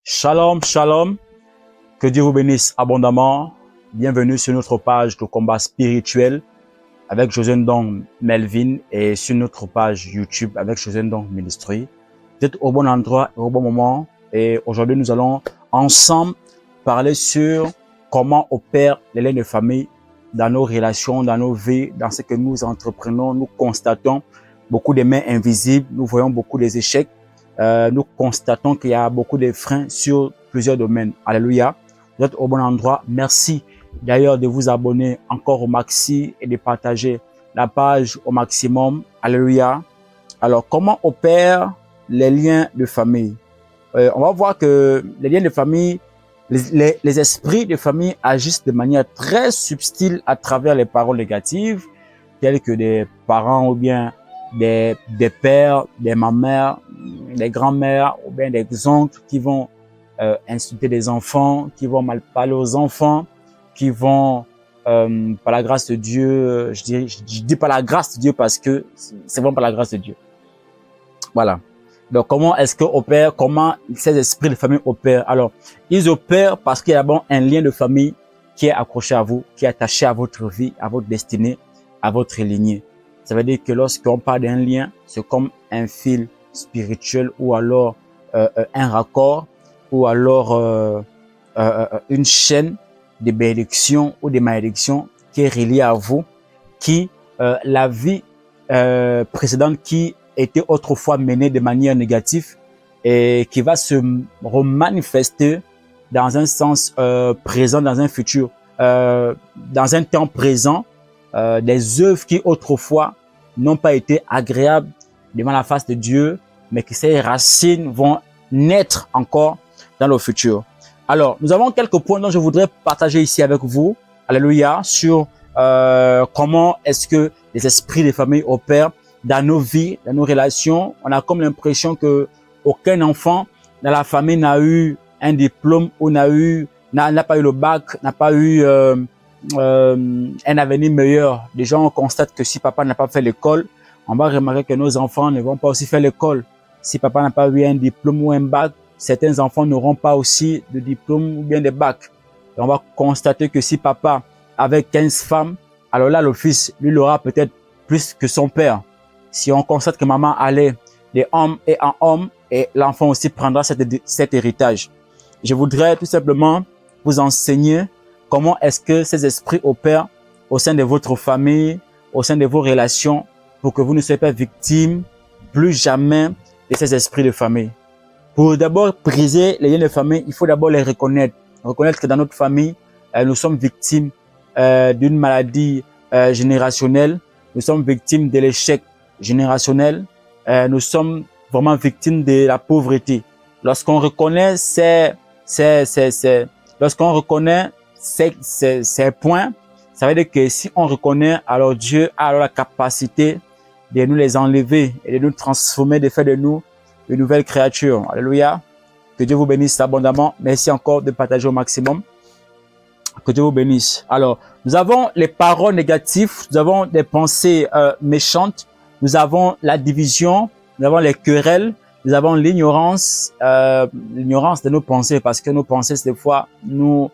Shalom, shalom. Que Dieu vous bénisse abondamment. Bienvenue sur notre page de combat spirituel avec José Ndong Melvin et sur notre page YouTube avec José Ndong Ministry. Vous êtes au bon endroit et au bon moment. Et aujourd'hui, nous allons ensemble parler sur comment opèrent les liens de famille dans nos relations, dans nos vies, dans ce que nous entreprenons. Nous constatons beaucoup de mains invisibles. Nous voyons beaucoup des échecs. Nous constatons qu'il y a beaucoup de freins sur plusieurs domaines. Alléluia. Vous êtes au bon endroit. Merci d'ailleurs de vous abonner encore au maxi et de partager la page au maximum. Alléluia. Alors, comment opèrent les liens de famille? On va voir que les liens de famille, les esprits de famille agissent de manière très subtile à travers les paroles négatives, telles que des parents ou bien des pères, des mamères, des grands-mères ou bien des oncles qui vont insulter des enfants, qui vont mal parler aux enfants, qui vont, par la grâce de Dieu, je dis par la grâce de Dieu parce que c'est vraiment par la grâce de Dieu. Voilà. Donc, comment est-ce que opèrent, comment ces esprits de famille opèrent? Alors, ils opèrent parce qu'il y a bon un lien de famille qui est accroché à vous, qui est attaché à votre vie, à votre destinée, à votre lignée. Ça veut dire que lorsqu'on parle d'un lien, c'est comme un fil spirituel ou alors un raccord ou alors une chaîne de bénédictions ou de malédictions qui est reliée à vous, qui la vie précédente qui était autrefois menée de manière négative et qui va se remanifester dans un sens présent, dans un futur, dans un temps présent, des œuvres qui autrefois n'ont pas été agréables devant la face de Dieu, mais que ces racines vont naître encore dans le futur. Alors, nous avons quelques points dont je voudrais partager ici avec vous, alléluia, sur comment est-ce que les esprits des familles opèrent dans nos vies, dans nos relations. On a comme l'impression que aucun enfant dans la famille n'a eu un diplôme ou n'a pas eu le bac, n'a pas eu un avenir meilleur. Déjà, on constate que si papa n'a pas fait l'école, on va remarquer que nos enfants ne vont pas aussi faire l'école. Si papa n'a pas eu un diplôme ou un bac, certains enfants n'auront pas aussi de diplôme ou bien de bac. Et on va constater que si papa avait 15 femmes, alors là, le fils, lui, l'aura peut-être plus que son père. Si on constate que maman allait de homme et en homme, et l'enfant aussi prendra cet héritage. Je voudrais tout simplement vous enseigner comment est-ce que ces esprits opèrent au sein de votre famille, au sein de vos relations, pour que vous ne soyez pas victime plus jamais de ces esprits de famille. Pour d'abord briser les liens de famille, il faut d'abord les reconnaître. Reconnaître que dans notre famille, nous sommes victimes d'une maladie générationnelle. Nous sommes victimes de l'échec générationnel. Nous sommes vraiment victimes de la pauvreté. Lorsqu'on reconnaît lorsqu'on reconnaît ces points, ça veut dire que si on reconnaît, alors Dieu a alors la capacité de nous les enlever et de nous transformer, de faire de nous une nouvelle créature. Alléluia. Que Dieu vous bénisse abondamment. Merci encore de partager au maximum. Que Dieu vous bénisse. Alors, nous avons les paroles négatives, nous avons des pensées méchantes, nous avons la division, nous avons les querelles, nous avons l'ignorance de nos pensées, parce que nos pensées, des fois, nous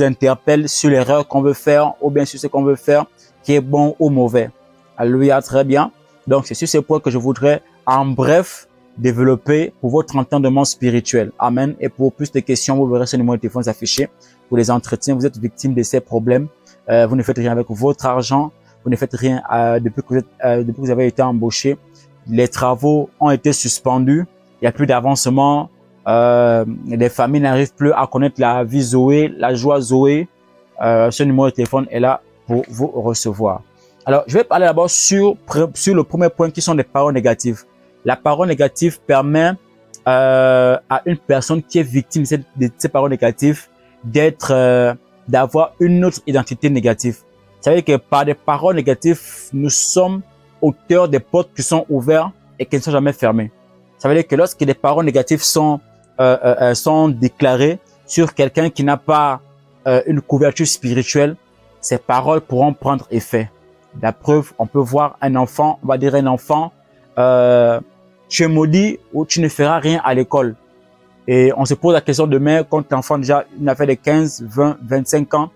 interpellent sur l'erreur qu'on veut faire ou bien sur ce qu'on veut faire, qui est bon ou mauvais. Alléluia, très bien. Donc, c'est sur ces points que je voudrais, en bref, développer pour votre entendement spirituel. Amen. Et pour plus de questions, vous verrez ce numéro de téléphone affiché. Pour les entretiens, vous êtes victime de ces problèmes. Vous ne faites rien avec votre argent. Vous ne faites rien depuis que vous avez été embauché. Les travaux ont été suspendus. Il n'y a plus d'avancement. Les familles n'arrivent plus à connaître la vie Zoé, la joie Zoé. Ce numéro de téléphone est là pour vous recevoir. Alors, je vais parler d'abord sur le premier point qui sont les paroles négatives. La parole négative permet à une personne qui est victime de ces paroles négatives d'avoir une autre identité négative. Ça veut dire que par des paroles négatives, nous sommes auteurs des portes qui sont ouvertes et qui ne sont jamais fermées. Ça veut dire que lorsque des paroles négatives sont déclarées sur quelqu'un qui n'a pas une couverture spirituelle, ces paroles pourront prendre effet. La preuve, on peut voir un enfant, on va dire un enfant, tu es maudit ou tu ne feras rien à l'école. Et on se pose la question demain, quand l'enfant déjà n'a fait de 15, 20, 25 ans,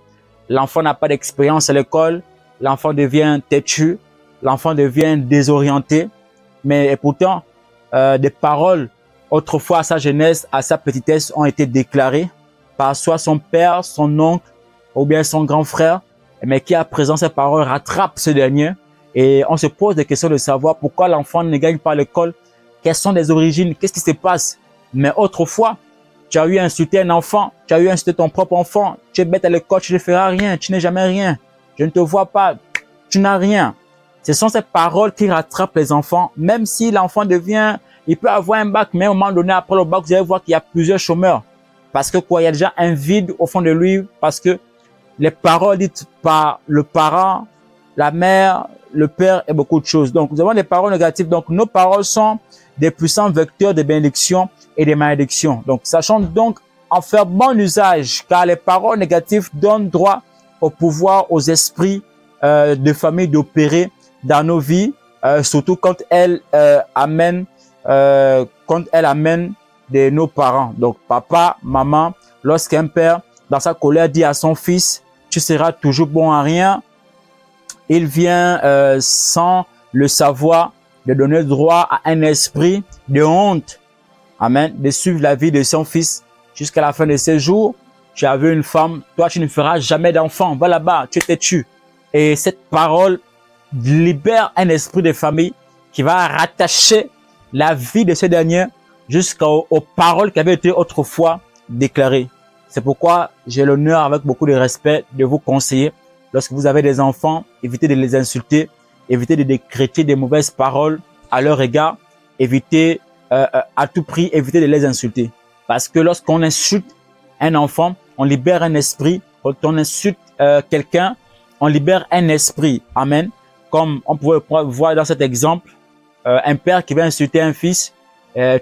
l'enfant n'a pas d'expérience à l'école, l'enfant devient têtu, l'enfant devient désorienté. Mais pourtant, des paroles autrefois à sa jeunesse, à sa petitesse ont été déclarées par soit son père, son oncle ou bien son grand frère, mais qui à présent ces paroles rattrapent ce dernier. Et on se pose des questions de savoir pourquoi l'enfant ne gagne pas l'école, quelles sont les origines, qu'est-ce qui se passe. Mais autrefois, tu as eu à insulter un enfant, tu as eu à insulter ton propre enfant, tu es bête à l'école, tu ne feras rien, tu n'es jamais rien, je ne te vois pas, tu n'as rien. Ce sont ces paroles qui rattrapent les enfants, même si l'enfant devient, il peut avoir un bac, mais à un moment donné, après le bac, vous allez voir qu'il y a plusieurs chômeurs. Parce que quoi, il y a déjà un vide au fond de lui, parce que les paroles dites par le parent, la mère, le père et beaucoup de choses. Donc, nous avons des paroles négatives. Donc, nos paroles sont des puissants vecteurs de bénédictions et de malédictions. Donc, sachons donc en faire bon usage, car les paroles négatives donnent droit au pouvoir, aux esprits de famille d'opérer dans nos vies, surtout quand elles amènent de nos parents. Donc, papa, maman, lorsqu'un père, dans sa colère, dit à son fils, tu seras toujours bon à rien, il vient sans le savoir de donner droit à un esprit de honte, amen, de suivre la vie de son fils jusqu'à la fin de ses jours. Tu as vu une femme, toi tu ne feras jamais d'enfant, va là-bas, tu es têtu. Et cette parole libère un esprit de famille qui va rattacher la vie de ce dernier jusqu'aux paroles qui avaient été autrefois déclarées. C'est pourquoi j'ai l'honneur, avec beaucoup de respect, de vous conseiller, lorsque vous avez des enfants, évitez de les insulter, évitez de décréter des mauvaises paroles à leur égard, évitez à tout prix, évitez de les insulter. Parce que lorsqu'on insulte un enfant, on libère un esprit. Quand on insulte quelqu'un, on libère un esprit. Amen. Comme on pouvait voir dans cet exemple, un père qui va insulter un fils,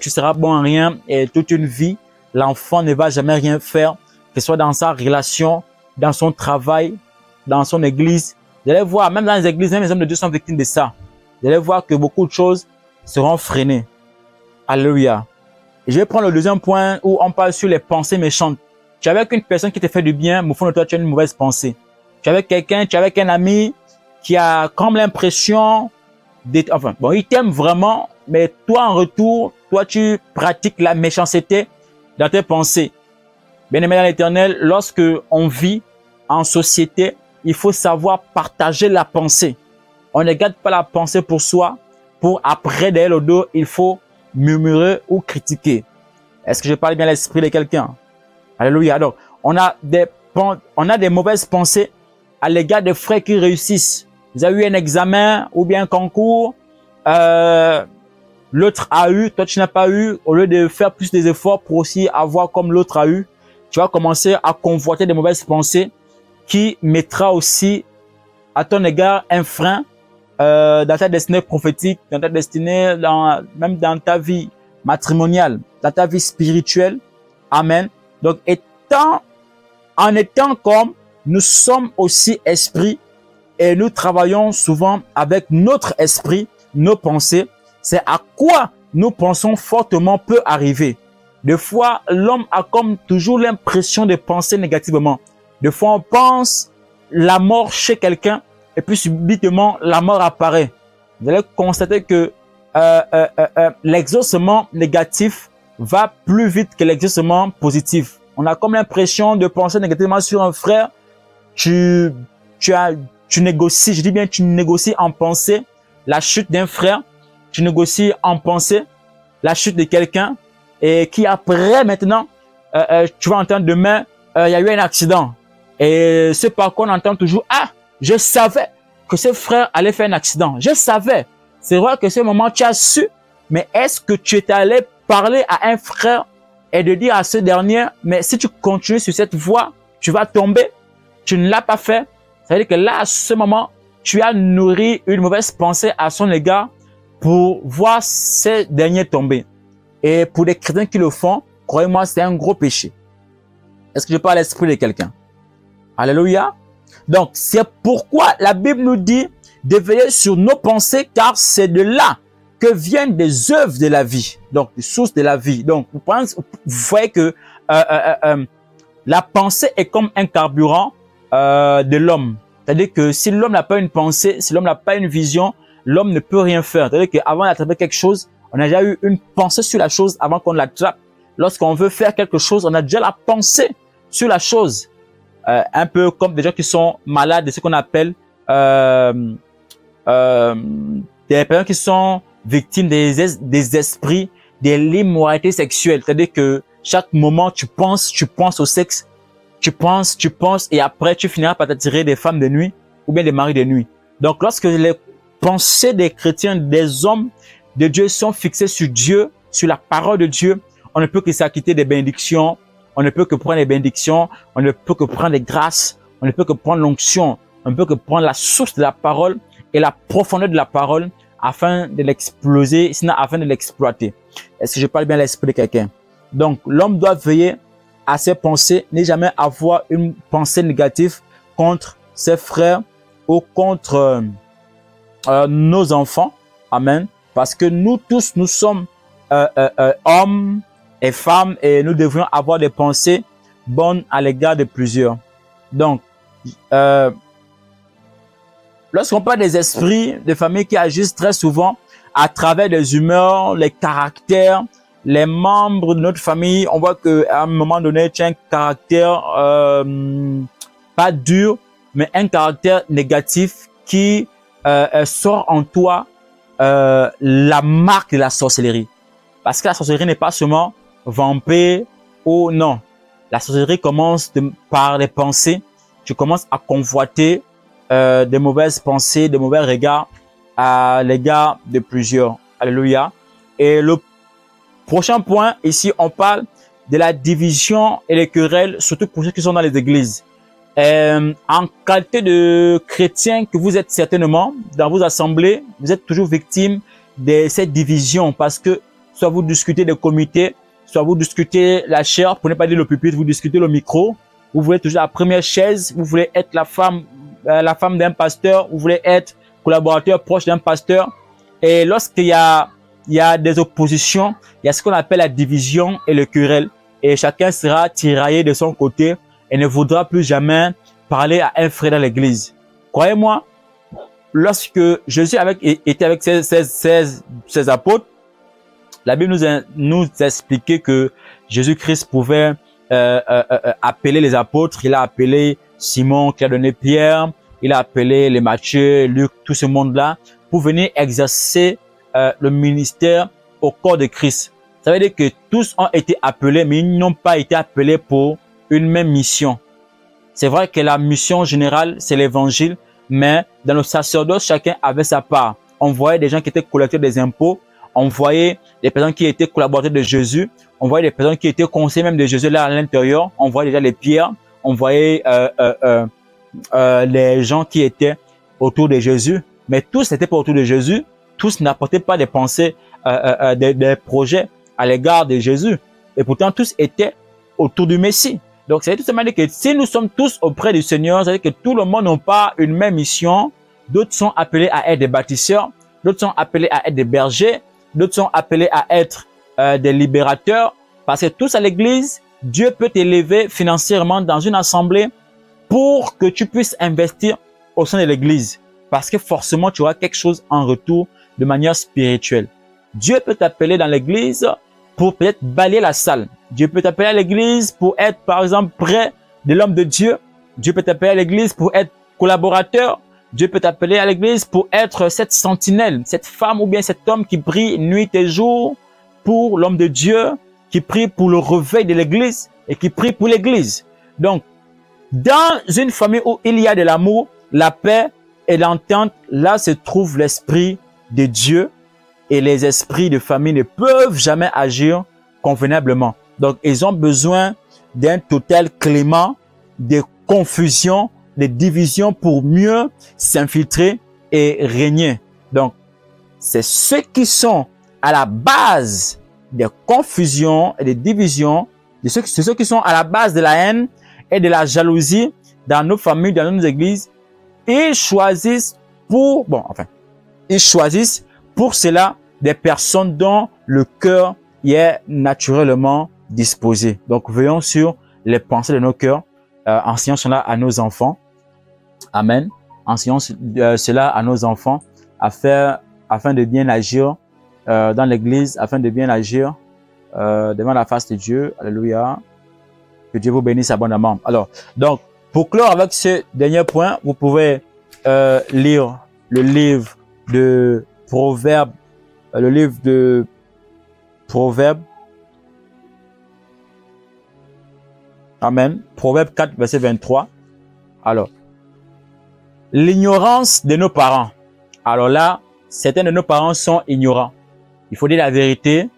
tu seras bon en rien, et toute une vie, l'enfant ne va jamais rien faire, que ce soit dans sa relation, dans son travail, dans son église. Vous allez voir, même dans les églises, même les hommes de Dieu sont victimes de ça. Vous allez voir que beaucoup de choses seront freinées. Alléluia. Et je vais prendre le deuxième point où on parle sur les pensées méchantes. Tu es avec une personne qui te fait du bien, mais au fond de toi, tu as une mauvaise pensée. Tu es avec quelqu'un, tu es avec un ami qui a comme l'impression d'être, enfin, bon, il t'aime vraiment, mais toi, en retour, toi, tu pratiques la méchanceté dans tes pensées. Bien-aimé dans l'Éternel, lorsque on vit en société, il faut savoir partager la pensée. On ne garde pas la pensée pour soi, pour après, derrière le dos, il faut murmurer ou critiquer. Est-ce que je parle bien l'esprit de quelqu'un? Alléluia. Donc, on a des mauvaises pensées à l'égard des frères qui réussissent. Vous avez eu un examen ou bien un concours, l'autre a eu, toi tu n'as pas eu. Au lieu de faire plus des efforts pour aussi avoir comme l'autre a eu, tu vas commencer à convoiter des mauvaises pensées qui mettra aussi à ton égard un frein dans ta destinée prophétique, dans ta destinée, même dans ta vie matrimoniale, dans ta vie spirituelle. Amen. Donc, en étant comme nous sommes aussi esprits et nous travaillons souvent avec notre esprit, nos pensées, c'est à quoi nous pensons fortement peut arriver. Des fois, l'homme a comme toujours l'impression de penser négativement. Des fois, on pense la mort chez quelqu'un et puis subitement, la mort apparaît. Vous allez constater que l'exaucement négatif va plus vite que l'exaucement positif. On a comme l'impression de penser négativement sur un frère. Tu négocies, je dis bien tu négocies en pensée la chute d'un frère. Tu négocies en pensée la chute de quelqu'un et qui après maintenant, tu vas entendre demain, il y a eu un accident. Et ce par quoi on entend toujours, ah, je savais que ce frère allait faire un accident. Je savais. C'est vrai que ce moment tu as su, mais est-ce que tu es allé parler à un frère et de dire à ce dernier, mais si tu continues sur cette voie, tu vas tomber. Tu ne l'as pas fait. Ça veut dire que là, à ce moment, tu as nourri une mauvaise pensée à son égard pour voir ce dernier tomber. Et pour les chrétiens qui le font, croyez-moi, c'est un gros péché. Est-ce que je parle à l'esprit de quelqu'un? Alléluia. Donc, c'est pourquoi la Bible nous dit de veiller sur nos pensées, car c'est de là que viennent des œuvres de la vie, donc des sources de la vie. Donc, vous voyez que la pensée est comme un carburant de l'homme. C'est-à-dire que si l'homme n'a pas une pensée, si l'homme n'a pas une vision, l'homme ne peut rien faire. C'est-à-dire qu'avant d'attraper quelque chose, on a déjà eu une pensée sur la chose avant qu'on l'attrape. Lorsqu'on veut faire quelque chose, on a déjà la pensée sur la chose. Un peu comme des gens qui sont malades de ce qu'on appelle des personnes qui sont victimes des esprits, de l'immoralité sexuelle. C'est-à-dire que chaque moment, tu penses au sexe, tu penses, et après, tu finiras par t'attirer des femmes de nuit ou bien des maris de nuit. Donc, lorsque les pensées des chrétiens, des hommes de Dieu sont fixées sur Dieu, sur la parole de Dieu, on ne peut que s'acquitter des bénédictions, on ne peut que prendre les bénédictions, on ne peut que prendre les grâces, on ne peut que prendre l'onction, on ne peut que prendre la source de la parole et la profondeur de la parole afin de l'exploser, sinon afin de l'exploiter. Est-ce que je parle bien l'esprit de quelqu'un? Donc, l'homme doit veiller à ses pensées, ne jamais avoir une pensée négative contre ses frères ou contre nos enfants. Amen. Parce que nous tous, nous sommes hommes et femmes et nous devrions avoir des pensées bonnes à l'égard de plusieurs. Donc, lorsqu'on parle des esprits de famille qui agissent très souvent à travers les humeurs, les caractères, les membres de notre famille, on voit qu'à un moment donné, tu as un caractère pas dur, mais un caractère négatif qui sort en toi la marque de la sorcellerie. Parce que la sorcellerie n'est pas seulement vampire ou non. La sorcellerie commence par les pensées. Tu commences à convoiter des mauvaises pensées, des mauvais regards à l'égard de plusieurs. Alléluia. Et le prochain point, ici, on parle de la division et les querelles, surtout pour ceux qui sont dans les églises. En qualité de chrétien que vous êtes certainement, dans vos assemblées, vous êtes toujours victime de cette division parce que soit vous discutez des comités, soit vous discutez la chair, pour ne pas dire le pupitre, vous discutez le micro, vous voulez toujours la première chaise, vous voulez être la femme d'un pasteur, vous voulez être collaborateur proche d'un pasteur. Et lorsqu'il y a des oppositions, il y a ce qu'on appelle la division et le querelle. Et chacun sera tiraillé de son côté et ne voudra plus jamais parler à un frère dans l'église. Croyez-moi, lorsque Jésus était avec ses apôtres, la Bible nous expliquait que Jésus-Christ pouvait appeler les apôtres. Il a appelé Simon qui a donné Pierre. Il a appelé les Matthieu, Luc, tout ce monde-là pour venir exercer le ministère au corps de Christ. Ça veut dire que tous ont été appelés, mais ils n'ont pas été appelés pour une même mission. C'est vrai que la mission générale, c'est l'évangile, mais dans le sacerdoce, chacun avait sa part. On voyait des gens qui étaient collecteurs des impôts, on voyait des personnes qui étaient collaborateurs de Jésus, on voyait des personnes qui étaient conseillers même de Jésus là à l'intérieur, on voyait déjà les pierres, on voyait les gens qui étaient autour de Jésus, mais tous n'étaient pas autour de Jésus, tous n'apportaient pas des pensées, des projets à l'égard de Jésus, et pourtant tous étaient autour du Messie. Donc, c'est tout simplement dire que si nous sommes tous auprès du Seigneur, c'est-à-dire que tout le monde n'a pas une même mission. D'autres sont appelés à être des bâtisseurs, d'autres sont appelés à être des bergers, d'autres sont appelés à être des libérateurs. Parce que tous à l'église, Dieu peut t'élever financièrement dans une assemblée pour que tu puisses investir au sein de l'église. Parce que forcément, tu auras quelque chose en retour de manière spirituelle. Dieu peut t'appeler dans l'église pour peut-être balayer la salle. Dieu peut t'appeler à l'église pour être, par exemple, près de l'homme de Dieu. Dieu peut t'appeler à l'église pour être collaborateur. Dieu peut t'appeler à l'église pour être cette sentinelle, cette femme ou bien cet homme qui prie nuit et jour pour l'homme de Dieu, qui prie pour le réveil de l'église et qui prie pour l'église. Donc, dans une famille où il y a de l'amour, la paix et l'entente, là se trouve l'esprit de Dieu. Et les esprits de famille ne peuvent jamais agir convenablement. Donc, ils ont besoin d'un total clément, de confusion, de division pour mieux s'infiltrer et régner. Donc, c'est ceux qui sont à la base des confusions et des divisions, c'est ceux qui sont à la base de la haine et de la jalousie dans nos familles, dans nos églises. Ils choisissent pour, ils choisissent pour cela des personnes dont le cœur y est naturellement disposé. Donc, veillons sur les pensées de nos cœurs, enseignons cela à nos enfants. Amen. Enseignons cela à nos enfants afin de bien agir dans l'église, afin de bien agir devant la face de Dieu. Alléluia. Que Dieu vous bénisse abondamment. Alors, donc, pour clore avec ce dernier point, vous pouvez lire le livre de Proverbes, Amen. Proverbe 4, verset 23. Alors, l'ignorance de nos parents. Alors là, certains de nos parents sont ignorants. Il faut dire la vérité.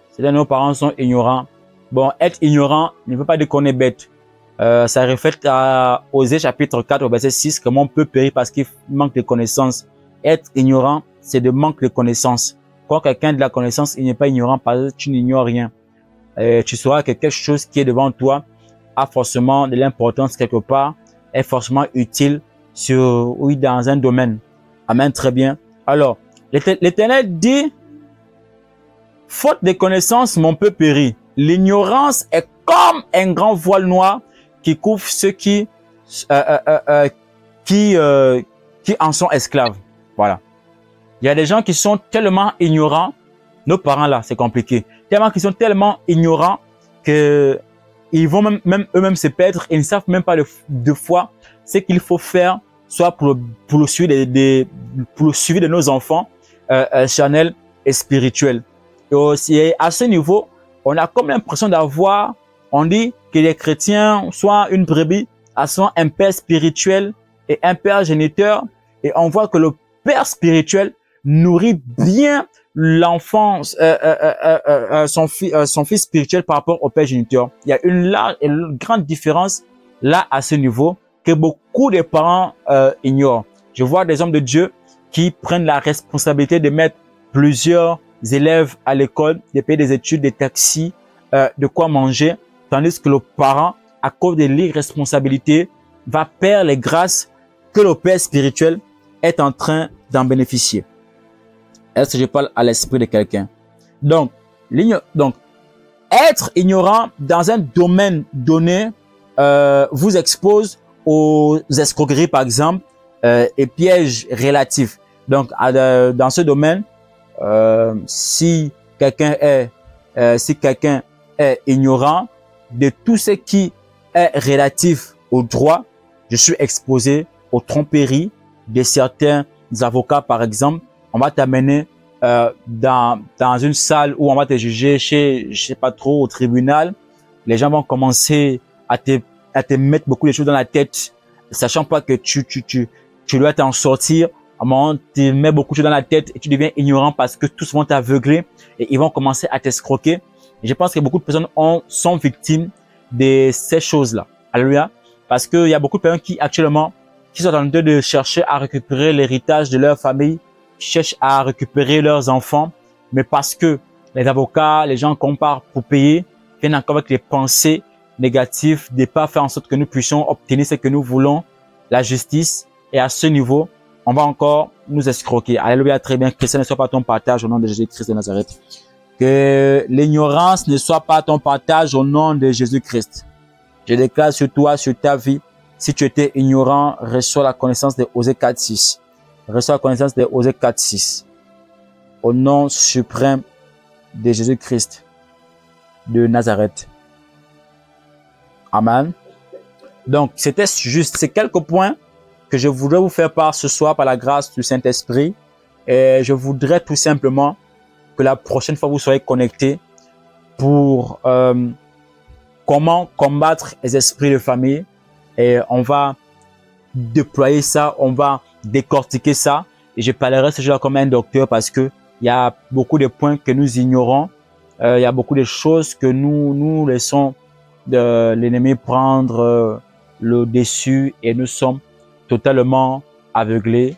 Certains de nos parents sont ignorants. Bon, être ignorant ne veut pas dire qu'on est bête. Ça reflète à Osée chapitre 4, verset 6, comment on peut périr parce qu'il manque de connaissances. Être ignorant, c'est de manque de connaissances. Quand quelqu'un a de la connaissance, il n'est pas ignorant parce que tu n'ignores rien. Tu sauras que quelque chose qui est devant toi a forcément de l'importance quelque part, est forcément utile dans un domaine. Amen, très bien. Alors, l'Éternel dit, faute de connaissances, mon peuple périt. L'ignorance est comme un grand voile noir qui couvre ceux qui en sont esclaves. Voilà. Il y a des gens qui sont tellement ignorants, nos parents là, c'est compliqué, tellement qu'ils sont tellement ignorants que ils vont même eux-mêmes se perdre et ils ne savent même pas de fois ce qu'il faut faire, soit pour le suivi de nos enfants charnels et spirituels. Et aussi, à ce niveau, on a comme l'impression d'avoir, on dit que les chrétiens soient une brebis, sont un père spirituel et un père géniteur, et on voit que le père spirituel nourrit bien l'enfant, son fils spirituel par rapport au père géniteur. Il y a une grande différence là à ce niveau que beaucoup de parents ignorent. Je vois des hommes de Dieu qui prennent la responsabilité de mettre plusieurs élèves à l'école, de payer des études, des taxis, de quoi manger, tandis que le parent, à cause de l'irresponsabilité, va perdre les grâces que le père spirituel est en train d'en bénéficier. Est-ce que je parle à l'esprit de quelqu'un? Donc, être ignorant dans un domaine donné vous expose aux escroqueries, par exemple, et pièges relatifs. Donc, dans ce domaine, si quelqu'un est ignorant de tout ce qui est relatif au droit, je suis exposé aux tromperies de certains avocats, par exemple. On va t'amener dans une salle où on va te juger je sais pas trop, au tribunal. Les gens vont commencer à te mettre beaucoup de choses dans la tête, sachant pas que tu dois t'en sortir. À un moment, tu mets beaucoup de choses dans la tête et tu deviens ignorant parce que tous vont t'aveugler et ils vont commencer à t'escroquer. Et je pense que beaucoup de personnes sont victimes de ces choses-là. Alléluia. Parce qu'il y a beaucoup de personnes qui actuellement, qui sont en train de chercher à récupérer l'héritage de leur famille, qui cherchent à récupérer leurs enfants, mais parce que les avocats, les gens comparent pour payer, viennent encore avec les pensées négatives, de pas faire en sorte que nous puissions obtenir ce que nous voulons, la justice. Et à ce niveau, on va encore nous escroquer. Alléluia, très bien. Que ce ne soit pas ton partage au nom de Jésus-Christ de Nazareth. Que l'ignorance ne soit pas ton partage au nom de Jésus-Christ. Je déclare sur toi, sur ta vie, si tu étais ignorant, reçois la connaissance de Osée 4.6. Reçois la connaissance de Osée 4.6. Au nom suprême de Jésus-Christ de Nazareth. Amen. Donc, c'était juste ces quelques points que je voudrais vous faire part ce soir par la grâce du Saint-Esprit. Et je voudrais tout simplement que la prochaine fois vous soyez connectés pour comment combattre les esprits de famille. Et on va déployer ça, on va décortiquer ça. Et je parlerai ce jour-là comme un docteur parce que il y a beaucoup de points que nous ignorons. Il y a beaucoup de choses que nous laissons de l'ennemi prendre le dessus et nous sommes totalement aveuglés.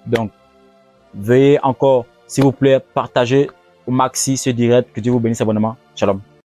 Donc, veuillez encore, s'il vous plaît, partager au maxi ce direct. Que Dieu vous bénisse abondamment. Shalom.